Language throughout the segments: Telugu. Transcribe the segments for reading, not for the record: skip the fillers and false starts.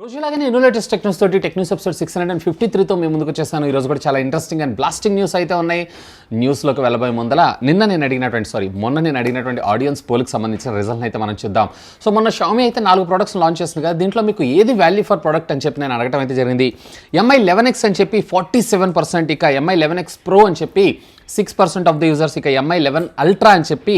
రోజులాగానే ఎన్నో లేటెస్ట్ టెక్ న్యూస్ తోటి టెక్ న్యూస్ ఎపిసోడ్ 653తో మేము ముందుకు వచ్చేసాను. ఈరోజు కూడా చాలా ఇంట్రెస్టింగ్ అండ్ బ్లాస్టింగ్ న్యూస్ అయితే ఉన్నాయి. న్యూస్లోకి వెళ్ళబోయే ముందల మొన్న నేను అడిగినటువంటి ఆడియన్స్ పోల్కి సంబంధించిన రిజల్ట్ అయితే మనం చూద్దాం. సో మొన్న షామీ అయితే 4 ప్రొడక్ట్స్ లాంచ్ చేస్తుంది కదా, దీంట్లో మీకు ఏది వాల్యూ ఫర్ ప్రొడక్ట్ అని చెప్పి నేను అడగడం అయితే జరిగింది. MI 11X అని చెప్పి 47%, ఇక MI 11X Pro అని చెప్పి 6% ఆఫ్ ద యూజర్స్, ఇక MI 11 Ultra అని చెప్పి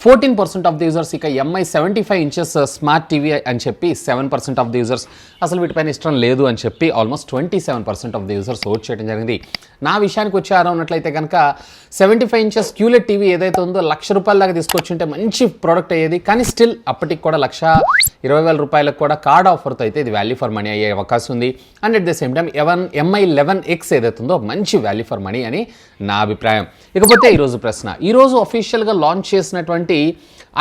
14% ఆఫ్ ద యూజర్స్, ఇక MI 75 ఇంచెస్ స్మార్ట్ టీవీ అని చెప్పి 7% ఆఫ్ ద యూజర్స్, అసలు వీటిపైన ఇష్టం లేదు అని చెప్పి almost 27% of the users vote చేయడం జరిగింది. నా విషయానికి వచ్చారో ఉన్నట్లయితే కనుక 75 ఇంచెస్ QLED టీవీ ఏదైతే ఉందో ₹1,00,000 దాకా తీసుకొచ్చుంటే మంచి ప్రోడక్ట్ అయ్యేది. కానీ స్టిల్ అప్పటికి కూడా ₹1,20,000 కూడా కార్డ్ ఆఫర్తో అయితే ఇది వాల్యూ ఫర్ మనీ అయ్యే అవకాశం ఉంది. And at the same time MI 11X ఏదైతే ఉందో మంచి వాల్యూ ఫర్ మనీ అని నా అభిప్రాయం. ఇకపోతే ఈరోజు ప్రశ్న, ఈరోజు అఫీషియల్గా లాంచ్ చేసినటువంటి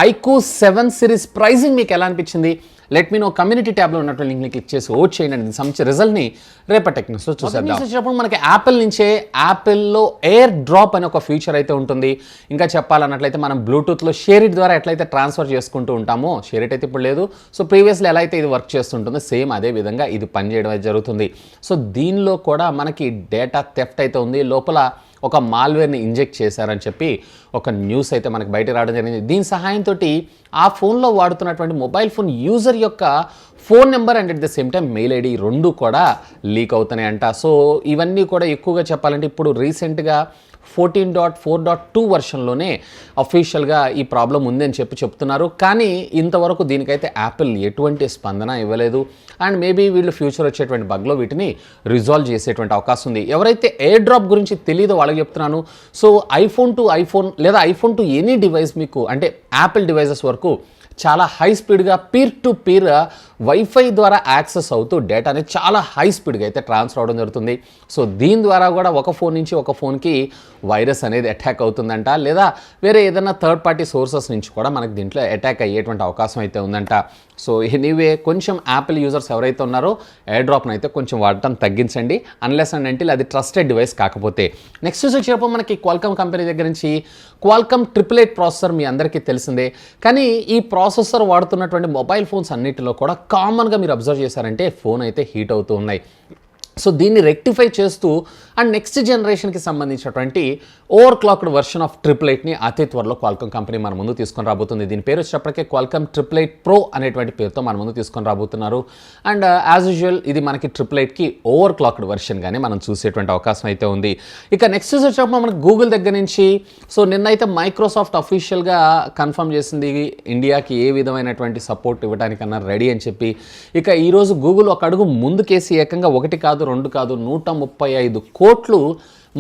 iQOO 7 సిరీస్ ప్రైజింగ్ మీకు ఎలా అనిపించింది? Let me no. కమ్యూనిటీ ట్యాబ్లో ఉన్నటువంటి లింక్ని క్లిక్ చేసి ఓట్ చేయండి. సంబంధించిన రిజల్ట్ని రేపటి టెక్ న్యూస్లో చూసేద్దాం. వచ్చినప్పుడు మనకి యాపిల్ నుంచే యాపిల్లో ఎయిర్ డ్రాప్ అనే ఒక ఫీచర్ అయితే ఉంటుంది. ఇంకా చెప్పాలన్నట్లయితే మనం బ్లూటూత్లో షేర్ ఇట్ ద్వారా ఎట్లయితే ట్రాన్స్ఫర్ చేసుకుంటూ ఉంటామో, షేర్ ఇట్ అయితే ఇప్పుడు లేదు. సో ప్రీవియస్లో ఎలా అయితే ఇది వర్క్ చేస్తుంటుందో సేమ్ అదే విధంగా ఇది పనిచేయడం అయితే జరుగుతుంది. సో దీనిలో కూడా మనకి డేటా థెఫ్ట్ అయితే ఉంది. లోపల ఒక మాల్వేర్ని ఇంజెక్ట్ చేశారని చెప్పి ఒక న్యూస్ అయితే మనకు బయట రావడం జరిగింది. దీని సహాయంతో ఆ ఫోన్లో వాడుతున్నటువంటి మొబైల్ ఫోన్ యూజర్ యొక్క phone number and at the same time mail ID రెండు కూడా లీక్ అవుతున్నాయంట. సో ఇవన్నీ కూడా ఎక్కువగా చెప్పాలంటే ఇప్పుడు రీసెంట్గా 14.4.2 వర్షన్లోనే అఫీషియల్గా ఈ ప్రాబ్లం ఉందని చెప్తున్నారు. కానీ ఇంతవరకు దీనికైతే యాపిల్ ఎటువంటి స్పందన ఇవ్వలేదు. అండ్ మేబీ వీళ్ళు ఫ్యూచర్ వచ్చేటువంటి బగ్లో వీటిని రిజాల్వ్ చేసేటువంటి అవకాశం ఉంది. ఎవరైతే ఎయిర్ డ్రాప్ గురించి తెలియదో వాళ్ళకి చెప్తున్నాను. సో ఐఫోన్ టు ఐఫోన్ లేదా ఐఫోన్ టు ఎనీ డివైస్ మీకు అంటే యాపిల్ డివైజెస్ వరకు చాలా హై స్పీడ్గా పీర్ టు పీర్ వైఫై ద్వారా యాక్సెస్ అవుతూ డేటా అనేది చాలా హై స్పీడ్గా అయితే ట్రాన్స్ఫర్ అవడం జరుగుతుంది. సో దీని ద్వారా కూడా ఒక ఫోన్ నుంచి ఒక ఫోన్కి వైరస్ అనేది అటాక్ అవుతుందంట, లేదా వేరే ఏదైనా థర్డ్ పార్టీ సోర్సెస్ నుంచి కూడా మనకి దీంట్లో అటాక్ అయ్యేటువంటి అవకాశం అయితే ఉందంట. సో ఎనీవే కొంచెం యాపిల్ యూజర్స్ ఎవరైతే ఉన్నారో ఎయిర్ డ్రాప్ని అయితే కొంచెం వాడటం తగ్గించండి, అన్లెస్ అండ్ అంటిల్ అది ట్రస్టెడ్ డివైస్ కాకపోతే. నెక్స్ట్ వచ్చేటప్పుడు మనకి క్వాల్కమ్ కంపెనీ దగ్గర నుంచి క్వాల్కమ్ 888 ప్రాసెసర్ మీ అందరికీ తెలిసిందే. కానీ ఈ ప్రాసెసర్ వాడుతున్నటువంటి మొబైల్ ఫోన్స్ అన్నిటిలో కూడా కామన్గా మీరు అబ్జర్వ్ చేశారంటే ఫోన్ అయితే హీట్ అవుతూ ఉన్నాయి. సో దీన్ని రెక్టిఫై చేస్తూ అండ్ నెక్స్ట్ జనరేషన్కి సంబంధించినటువంటి ఓవర్ క్లాక్డ్ వర్షన్ ఆఫ్ 888ని అతి త్వరలో క్వాల్కమ్ కంపెనీ మన ముందు తీసుకొని రాబోతుంది. దీని పేరు వచ్చేటప్పటికే క్వాల్కమ్ 888 Pro అనేటువంటి పేరుతో మన ముందు తీసుకొని రాబోతున్నారు. అండ్ యాజ్ యూజువల్ ఇది మనకి 888కి ఓవర్ క్లాక్డ్ వర్షన్గానే మనం చూసేటువంటి అవకాశం అయితే ఉంది. ఇక నెక్స్ట్ వచ్చేటప్పుడు మనకి గూగుల్ దగ్గర నుంచి సో నిన్నైతే మైక్రోసాఫ్ట్ అఫీషియల్గా కన్ఫర్మ్ చేసింది ఇండియాకి ఏ విధమైనటువంటి సపోర్ట్ ఇవ్వడానికన్నా రెడీ అని చెప్పి. ఇక ఈరోజు గూగుల్ ఒక అడుగు ముందుకేసి ఏకంగా 1 కాదు 2 కాదు 135 కోట్లు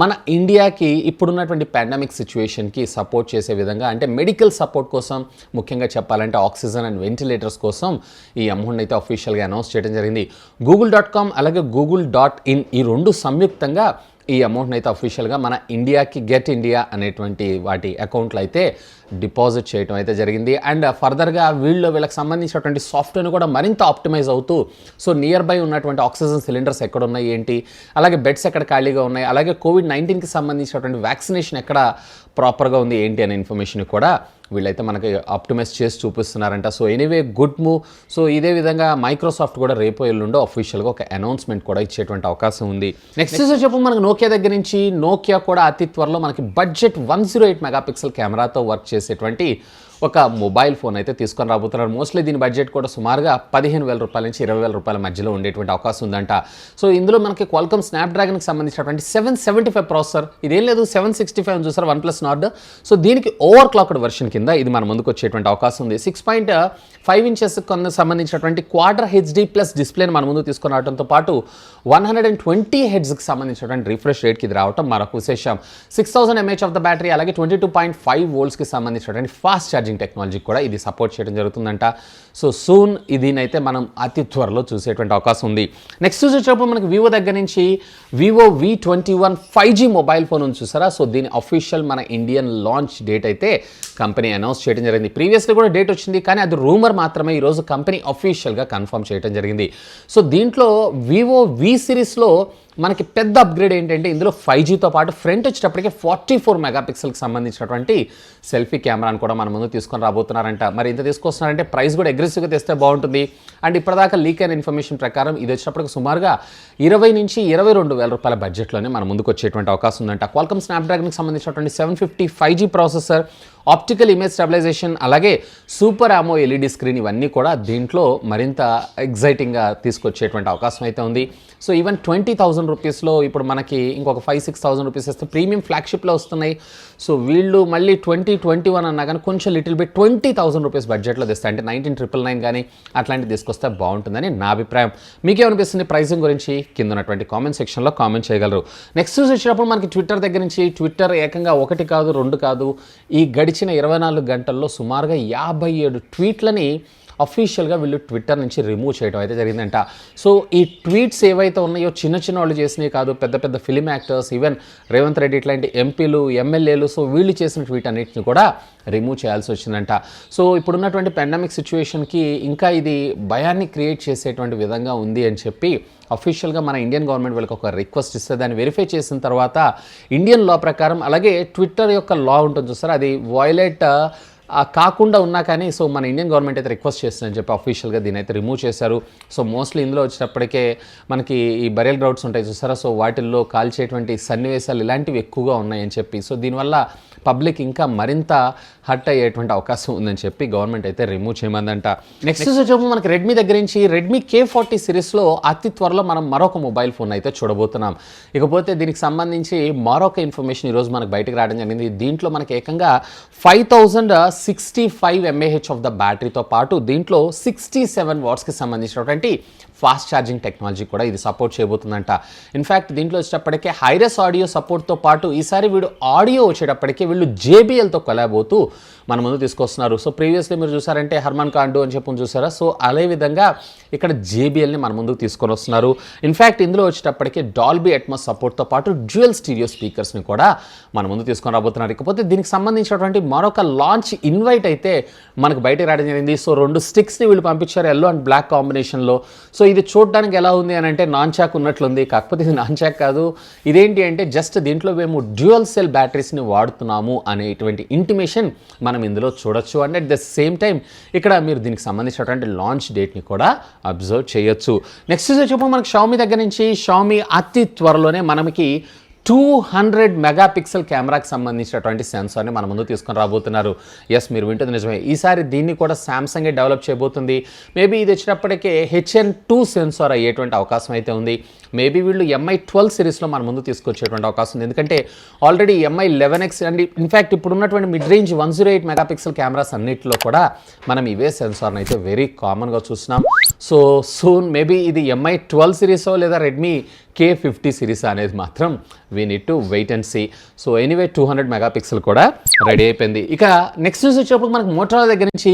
మన ఇండియాకి ఇప్పుడున్నటువంటి పాండమిక్ సిచ్యువేషన్కి సపోర్ట్ చేసే విధంగా, అంటే మెడికల్ సపోర్ట్ కోసం, ముఖ్యంగా చెప్పాలంటే ఆక్సిజన్ అండ్ వెంటిలేటర్స్ కోసం ఈ అమౌంట్ అయితే అఫీషియల్గా అనౌన్స్ చేయడం జరిగింది. Google.com అలాగే Google.in ఈ రెండు సంయుక్తంగా ఈ అమౌంట్ని అయితే అఫీషియల్గా మన ఇండియాకి గెట్ ఇండియా అనేటువంటి వాటి అకౌంట్లో అయితే డిపాజిట్ చేయడం అయితే జరిగింది. అండ్ ఫర్దర్గా వీళ్ళకి సంబంధించినటువంటి సాఫ్ట్వేర్ని కూడా మరింత ఆప్టిమైజ్ అవుతూ సో నియర్ బై ఉన్నటువంటి ఆక్సిజన్ సిలిండర్స్ ఎక్కడ ఉన్నాయి ఏంటి, అలాగే బెడ్స్ ఎక్కడ ఖాళీగా ఉన్నాయి, అలాగే COVID-19కి సంబంధించినటువంటి వ్యాక్సినేషన్ ఎక్కడ ప్రాపర్గా ఉంది ఏంటి అనే ఇన్ఫర్మేషన్ కూడా వీళ్ళైతే మనకి ఆప్టిమైజ్ చేసి చూపిస్తున్నారంట. So anyway good move. So ఇదే విధంగా మైక్రోసాఫ్ట్ కూడా రేపు ఎల్లుండో అఫీషియల్గా ఒక అనౌన్స్మెంట్ కూడా ఇచ్చేటువంటి అవకాశం ఉంది. నెక్స్ట్ చెప్పు మనకు నోకియా దగ్గర నుంచి నోకియా కూడా అతి త్వరలో మనకి బడ్జెట్ 108 మెగాపిక్సెల్ కెమెరాతో వర్క్ చేసేటువంటి ఒక మొబైల్ ఫోన్ అయితే తీసుకొని రాబోతున్నారు. మోస్ట్లీ దీని బడ్జెట్ కూడా సుమారుగా ₹15,000 నుంచి ₹20,000 మధ్యలో ఉండేటువంటి అవకాశం ఉందంట. సో ఇందులో మనకి క్వాల్కమ్ స్నాప్డ్రాగన్కి సంబంధించినటువంటి 775 ప్రాసెసర్, ఇదేం లేదు 765 చూసారు OnePlus Nord. సో దీనికి ఓవర్ క్లాక్డ్ వర్షన్ కింద ఇది మన ముందుకు వచ్చేటువంటి అవకాశం ఉంది. 6.5 ఇంచెస్ సంబంధించినటువంటి క్వాడ్రా HD ప్లస్ డిస్ప్లేని మన ముందు తీసుకొని రావడంతో పాటు 120 హెడ్స్కి సంబంధించినటువంటి రిఫ్రెష్ రేట్కి ఇది రావడం మరొక విశేషం. 6000 mAh ఆఫ్ ద బ్యాటరీ, అలాగే 22.5 voltsకి సంబంధించినటువంటి ఫాస్ట్ ఛార్జింగ్ టెక్నాలజీ కూడా ఇది సపోర్ట్ చేయడం జరుగుతుందంట. సో సూన్ దీనైతే మనం అతి త్వరలో చూసేటువంటి అవకాశం ఉంది. నెక్స్ట్ చూసేటప్పుడు మనకి వివో దగ్గర నుంచి Vivo V21 5G mobile phone ఉంది చూసారా. సో దీని అఫీషియల్ మన ఇండియన్ లాంచ్ డేట్ అయితే కంపెనీ అనౌన్స్ చేయడం జరిగింది. ప్రీవియస్లీ కూడా డేట్ వచ్చింది, కానీ అది రూమర్ మాత్రమే. ఈరోజు కంపెనీ అఫీషియల్గా కన్ఫర్మ్ చేయడం జరిగింది. సో దీంట్లో వివో వి సిరీస్లో మనకి పెద్ద అప్గ్రేడ్ ఏంటంటే ఇందులో 5Gతో పాటు ఫ్రంట్ వచ్చేటప్పటికి 44 మెగాపిక్సెల్కి సంబంధించినటువంటి సెల్ఫీ కెమెరాను కూడా మన ముందు తీసుకొని రాబోతున్నారంట. మరి ఇంత తీసుకొస్తున్నారంటే ప్రైస్ కూడా అగ్రెసివ్గా తెస్తే బాగుంటుంది. అండ్ ఇప్పటిదాకా లీక్ అయిన ఇన్ఫర్మేషన్ ప్రకారం ఇది వచ్చేటప్పటికి సుమారుగా 20 నుంచి 22 వేల రూపాయల బడ్జెట్లోనే మన ముందుకు వచ్చేటువంటి అవకాశం ఉందంట. క్వాల్కమ్ స్నాప్డ్రాగన్కి సంబంధించినటువంటి 750 5G processor, optical image stabilisation, అలాగే సూపర్ ఆమో ఎల్ఈడి స్క్రీన్, ఇవన్నీ కూడా దీంట్లో మరింత ఎగ్జైటింగ్గా తీసుకొచ్చేటువంటి అవకాశం అయితే ఉంది. సో ఈవెన్ 20,000 రూపీస్లో ఇప్పుడు మనకి ఇంకొక 5-6,000 రూపీస్ వస్తే ప్రీమియం ఫ్లాగ్షిప్లో వస్తున్నాయి. సో వీళ్ళు మళ్ళీ 2021 అన్నా కానీ కొంచెం లిటిల్ బిట్ 20,000 రూపీస్ బడ్జెట్లో తెస్తాయి. అంటే 19,999 కానీ అట్లాంటివి తీసుకొస్తే బాగుంటుందని నా అభిప్రాయం. మీకేమనిపిస్తుంది ప్రైసింగ్ గురించి? కింద ఉన్నటువంటి కామెంట్ సెక్షన్లో కామెంట్ చేయగలరు. నెక్స్ట్ వచ్చినప్పుడు మనకి ట్విట్టర్ దగ్గర నుంచి ట్విట్టర్ ఏకంగా 1 కాదు 2 కాదు, ఈ గడిచిన 24 గంటల్లో సుమారుగా 57 ట్వీట్లని అఫీషియల్గా వీళ్ళు ట్విట్టర్ నుంచి రిమూవ్ చేయడం అయితే జరిగిందంట. సో ఈ ట్వీట్స్ ఏవైతే ఉన్నాయో చిన్న వాళ్ళు చేసినవి కాదు, పెద్ద పెద్ద film actors, even Revanth Reddy ఇట్లాంటి ఎంపీలు, ఎమ్మెల్యేలు, సో వీళ్ళు చేసిన ట్వీట్ అన్నిటిని కూడా రిమూవ్ చేయాల్సి వచ్చిందంట. సో ఇప్పుడున్నటువంటి పాండమిక్ సిచ్యువేషన్కి ఇంకా ఇది భయాన్ని క్రియేట్ చేసేటువంటి విధంగా ఉంది అని చెప్పి అఫీషియల్గా మన ఇండియన్ గవర్నమెంట్ వీళ్ళకి ఒక రిక్వెస్ట్ ఇస్తే దాన్ని వెరిఫై చేసిన తర్వాత ఇండియన్ లా ప్రకారం, అలాగే ట్విట్టర్ యొక్క లా ఉంటుంది చూసారా, అది వయలేట్ కాకుండా ఉన్నా కానీ సో మన ఇండియన్ గవర్నమెంట్ అయితే రిక్వెస్ట్ చేస్తుందని చెప్పి అఫీషియల్గా దీని అయితే రిమూవ్ చేశారు. సో మోస్ట్లీ ఇందులో వచ్చేటప్పటికే మనకి ఈ బరియల్ గ్రౌండ్స్ ఉంటాయి చూసారా, సో వాటిల్లో కాల్చేటువంటి సన్నివేశాలు ఇలాంటివి ఎక్కువగా ఉన్నాయని చెప్పి, సో దీనివల్ల పబ్లిక్ ఇంకా మరింత హర్ట్ అయ్యేటువంటి అవకాశం ఉందని చెప్పి గవర్నమెంట్ అయితే రిమూవ్ చేయమందంట. నెక్స్ట్ వచ్చేటప్పుడు మనకి రెడ్మీ దగ్గర నుంచి రెడ్మీ K40 సిరీస్లో అతి త్వరలో మనం మరొక మొబైల్ ఫోన్ అయితే చూడబోతున్నాం. ఇకపోతే దీనికి సంబంధించి మరొక ఇన్ఫర్మేషన్ ఈరోజు మనకు బయటకు రావడం జరిగింది. దీంట్లో మనకి ఏకంగా 5065 mAh ఆఫ్ ద బ్యాటరీతో పాటు దీంట్లో 67 వాట్స్కి సంబంధించినటువంటి ఫాస్ట్ ఛార్జింగ్ టెక్నాలజీ కూడా ఇది సపోర్ట్ చేయబోతుందంట. ఇన్ఫ్యాక్ట్ దీంట్లో వచ్చేటప్పటికే హైరెస్ ఆడియో సపోర్ట్తో పాటు ఈసారి వీడు ఆడియో వచ్చేటప్పటికే వీళ్ళు JBLతో కొలాబ్ అవుతూ మన ముందు తీసుకొస్తున్నారు. సో ప్రీవియస్లీ మీరు చూసారంటే హర్మన్ కాండు అని చెప్పి చూసారా, సో అదే విధంగా ఇక్కడ JBLని మన ముందుకు తీసుకొని వస్తున్నారు. ఇన్ఫ్యాక్ట్ ఇందులో వచ్చేటప్పటికే డాల్బీ అట్మాస్ సపోర్ట్తో పాటు డ్యూయల్ స్టీరియో స్పీకర్స్ని కూడా మన ముందు తీసుకొని రాబోతున్నారు. ఇకపోతే దీనికి సంబంధించినటువంటి మరొక లాంచ్ ఇన్వైట్ అయితే మనకు బయటకు రావడం జరిగింది. సో 2 స్టిక్స్ని వీళ్ళు పంపించారు ఎల్లో అండ్ బ్లాక్ కాంబినేషన్లో. సో ఇది చూడడానికి ఎలా ఉంది అని అంటే నాన్ చాక్ ఉన్నట్లుంది, కాకపోతే ఇది నాన్ చాక్ కాదు. ఇదేంటి అంటే జస్ట్ దీంట్లో మేము డ్యూయల్ సెల్ బ్యాటరీస్ని వాడుతున్నాము అనేటువంటి ఇంటిమేషన్ మనం ఇందులో చూడొచ్చు. And at the same time ఇక్కడ మీరు దీనికి సంబంధించినటువంటి లాంచ్ డేట్ని కూడా అబ్జర్వ్ చేయొచ్చు. నెక్స్ట్ వచ్చేప్పుడు మనకి షామీ దగ్గర నుంచి షామీ అతి త్వరలోనే మనకి 200 మెగాపిక్సెల్ కెమెరాకి సంబంధించినటువంటి సెన్సార్ని మన ముందు తీసుకొని రాబోతున్నారు. ఎస్, మీరు వింటుంది నిజమే. ఈసారి దీన్ని కూడా శాంసంగే డెవలప్ చేయబోతుంది. మేబీ ఇది వచ్చినప్పటికే HN2 సెన్సార్ అయ్యేటువంటి అవకాశం అయితే ఉంది. మేబీ వీళ్ళు MI12 సిరీస్లో మన ముందు తీసుకొచ్చేటువంటి అవకాశం ఉంది. ఎందుకంటే ఆల్రెడీ MI11X అండ్ ఇన్ఫ్యాక్ట్ ఇప్పుడు ఉన్నటువంటి మిడ్ రేంజ్ 108 మెగాపిక్సెల్ కెమెరాస్ అన్నింటిలో కూడా మనం ఇవే సెన్సార్ని అయితే వెరీ కామన్గా చూస్తున్నాం. సో సూన్ మేబీ ఇది MI12 సిరీసో లేదా రెడ్మీ K50 సిరీస్ అనేది మాత్రం we need to wait and see. So anyway 200 megapixel కూడా రెడీ అయిపోయింది. ఇక నెక్స్ట్ న్యూస్ వచ్చేప్పుడు మనకు మోటరోలా దగ్గర నుంచి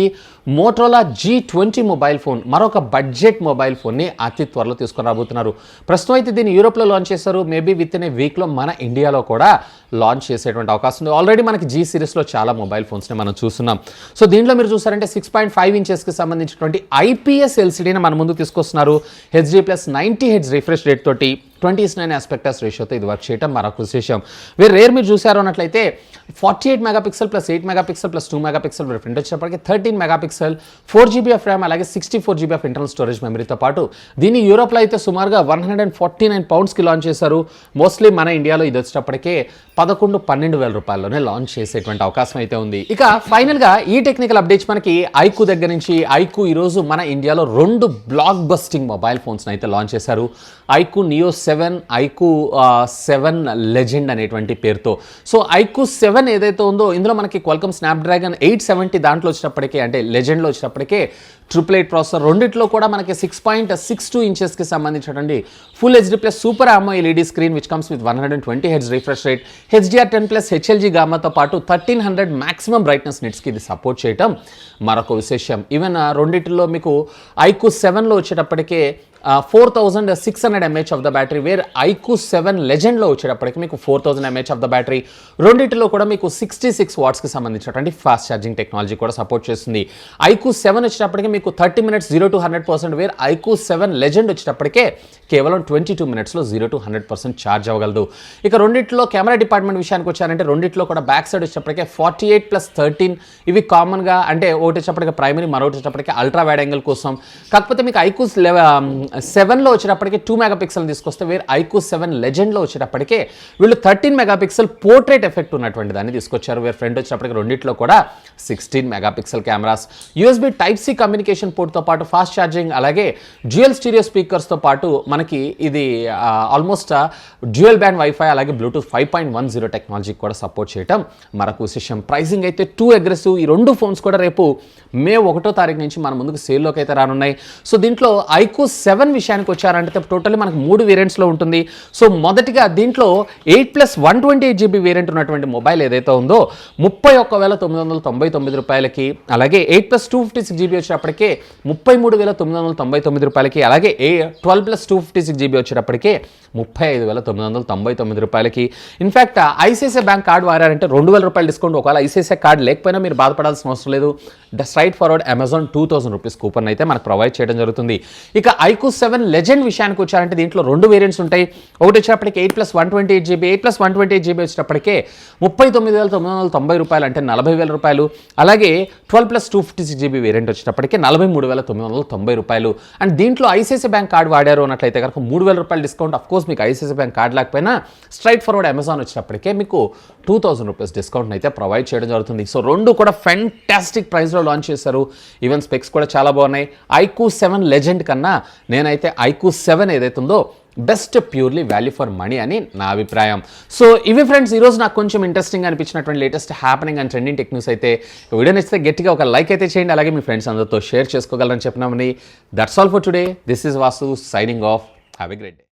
మోటరోలా G20 మొబైల్ ఫోన్, మరొక బడ్జెట్ మొబైల్ ఫోన్ని అతి త్వరలో తీసుకొని రాబోతున్నారు. ప్రస్తుతం అయితే దీన్ని యూరోప్లో లాంచ్ చేశారు. మేబీ విత్ ఇన్ ఏ వీక్లో మన ఇండియాలో కూడా లాంచ్ చేసేటువంటి అవకాశం ఉంది. ఆల్రెడీ మనకి G సిరీస్లో చాలా మొబైల్ ఫోన్స్ని మనం చూస్తున్నాం. సో దీంట్లో మీరు చూసారంటే 6.5 ఇంచెస్కి సంబంధించినటువంటి IPS LCDని మన ముందు తీసుకొస్తున్నారు. HD+90 Hz రిఫ్రెష్ రేట్ తోటి 20:9 ఆస్పెక్టస్ రేషియోతో ఇది వర్క్ చేయడం మరొక విశేషం. రేర్ మీరు చూసారు అన్నట్లయితే 48 megapixel plus 8 megapixel plus 2 megapixel front వచ్చేప్పటికి 13 మెగాపిక్సెల్ 4GB ఆఫ్ ర్యామ్ అలాగే 64GB ఆఫ్ ఇంటర్నల్ స్టోరేజ్ మెమరీతో పాటు దీన్ని యూరోప్లో అయితే సుమారుగా 149 పౌండ్స్కి లాంచ్ చేశారు. మోస్ట్లీ మన ఇండియాలో ఇది వచ్చేటప్పటికే 11-12 వేల రూపాయల్లోనే లాంచ్ చేసేటువంటి అవకాశం అయితే ఉంది. ఇక ఫైనల్గా ఈ టెక్నికల్ అప్డేట్స్ మనకి ఐక్యూ దగ్గర నుంచి. ఐక్యూ ఈరోజు మన ఇండియాలో 2 బ్లాక్ బస్టింగ్ మొబైల్ ఫోన్స్ని అయితే లాంచ్ చేశారు. ఐక్యూ నియో 7, ఐక్యూ 7 లెజెండ్ అనేటువంటి పేరుతో. సో ఐక్యూ 7 ఏదైతే ఉందో ఇందులో మనకి క్వాల్కమ్ స్నాప్డ్రాగన్ 870 దాంట్లో వచ్చినప్పటికే అంటే లెజెండ్లో వచ్చినప్పటికే 888 ప్రాసెసర్, రెండిట్లో కూడా మనకి 6.62 ఇంచెస్కి సంబంధించినటువంటి full HD plus super AMOLED LED screen which comes with 120 hertz refresh rate, HDR10+ HLG గామాతో పాటు 1300 మాక్సిమం బ్రైట్నెస్ నిట్స్కి ఇది సపోర్ట్ చేయటం మరొక విశేషం. ఈవెన్ రెండిట్లో మీకు iQOO 7లో వచ్చేటప్పటికే 4600 mAh of the battery, where iQOO 7 లెజెండ్లో వచ్చేటప్పటికి మీకు 4000 mAh ఆఫ్ ద బ్యాటరీ. రెండింటిలో కూడా మీకు 66 వాట్స్కి సంబంధించినటువంటి ఫాస్ట్ ఛార్జింగ్ టెక్నాలజీ కూడా సపోర్ట్ చేస్తుంది. iQOO 7 వచ్చేటప్పటికి మీకు 30 minutes 0 to 100%, where iQOO 7 legend వచ్చేటప్పటికే కేవలం 22 minutesలో 0 to 100% ఛార్జ్ అవ్వగలదు. ఇక రెండింటిలో కెమెరా డిపార్ట్మెంట్ విషయానికి వచ్చారంటే రెండింటిలో కూడా బ్యాక్ సైడ్ వచ్చేటప్పటికే 48+13 ఇవి కామన్గా, అంటే ఒకటి వచ్చేటప్పటికి ప్రైమరీ, మరొకటి వచ్చేటప్పటికి అల్ట్రా వైడ్ యాంగిల్ కోసం. కాకపోతే మీకు iQOO 7లో వచ్చేటప్పటికి 2 మెగాపిక్సెల్ తీసుకొస్తే, వేరే iQOO 7 లెజెండ్లో వచ్చేటప్పటికే వీళ్ళు 13 మెగాపిక్సెల్ పోర్ట్రేట్ ఎఫెక్ట్ ఉన్నటువంటి దాన్ని తీసుకొచ్చారు. వేరే ఫ్రంట్ వచ్చేటప్పటికి రెండింటిలో కూడా 16 megapixel cameras, USB Type-C communication పోర్ట్తో పాటు ఫాస్ట్ ఛార్జింగ్, అలాగే డ్యూయల్ స్టీరియో స్పీకర్స్తో పాటు మనకి ఇది ఆల్మోస్ట్ డ్యూయల్ బ్యాండ్ వైఫై, అలాగే బ్లూటూత్ 5.10 టెక్నాలజీ కూడా సపోర్ట్ చేయటం మరొక విశేషం. ప్రైసింగ్ అయితే టూ అగ్రెసివ్. ఈ రెండు ఫోన్స్ కూడా రేపు మే 1వ తారీఖు నుంచి మన ముందుకు సేల్లోకి అయితే రానున్నాయి. సో దీంట్లో iQOO 7 విషయానికి వచ్చారంటే టోటల్లీ మనకు 3 వేరియంట్స్లో ఉంటుంది. సో మొదటిగా దీంట్లో 8+128GB వేరియంట్ ఉన్నటువంటి మొబైల్ ఏదైతే ఉందో 31,999 రూపాయలకి, అలాగే 8+256GB వచ్చేటప్పటికే 33,999 రూపాయలకి, అలాగే 12+256GB వచ్చేటప్పటికే 35,999 రూపాయలకి. ఇన్ఫ్యాక్ట్ ఐసిఐసిఐ బ్యాంక్ కార్డు వారారంటే 2,000 రూపాయలు డిస్కౌంట్. ఒకవేళ ఐసిఐసిఐ కార్డు లేకపోయినా మీరు బాధపడాల్సిన అవసరం లేదు. Straight forward Amazon 2000 rupees coupon అయితే మనకు ప్రొవైడ్ చేయడం జరుగుతుంది. ఇక iQOO 7 లెజెండ్ విషయానికి వచ్చారంటే దీంట్లో 2 వేరియంట్స్ ఉంటాయి. ఒకటి వచ్చేటప్పటికి 8+128GB, 8+128GB వచ్చేటప్పటికే 39,990 రూపాయలు, అంటే 40,000 రూపాయలు. అలాగే 12+256GB వేరియంట్ వచ్చేటప్పటికి 43,990 రూపాయలు. అండ్ దీంట్లో ఐసిఐసిఐ బ్యాంక్ కార్డు వాడారు అన్నట్లయితే కనుక 3,000 రూపాయలు డిస్కౌంట్. అఫ్ కోర్స్ మీకు ఐసిఐసిఐ బ్యాంక్ కార్డు లేకపోయినా స్ట్రైట్ ఫార్వర్డ్ అమెజాన్ వచ్చేటప్పటికే మీకు 2,000 రూపీస్ డిస్కౌంట్ అయితే ప్రొవైడ్ చేయడం జరుగుతుంది. సో రెండు కూడా ఫెంటాస్టిక్ ప్రైస్లో లాంచ్ చేశారు. ఈవెన్ స్పెక్స్ కూడా చాలా బాగున్నాయి. iQOO 7 లెజెండ్ కన్నా నేనైతే iQOO 7 ఏదైతే ఉందో best, purely value for money అని నా అభిప్రాయం. సో ఇవి ఫ్రెండ్స్ ఈరోజు నాకు కొంచెం ఇంట్రెస్టింగ్ అనిపించినటువంటి latest happening and trending tech news అయితే. వీడియో నచ్చితే గట్టిగా ఒక లైక్ అయితే చేయండి, అలాగే మీ ఫ్రెండ్స్ అందరితో షేర్ చేసుకోగలరని చెప్పినామని. That's all for today. This is Vasu signing off. Have a great day.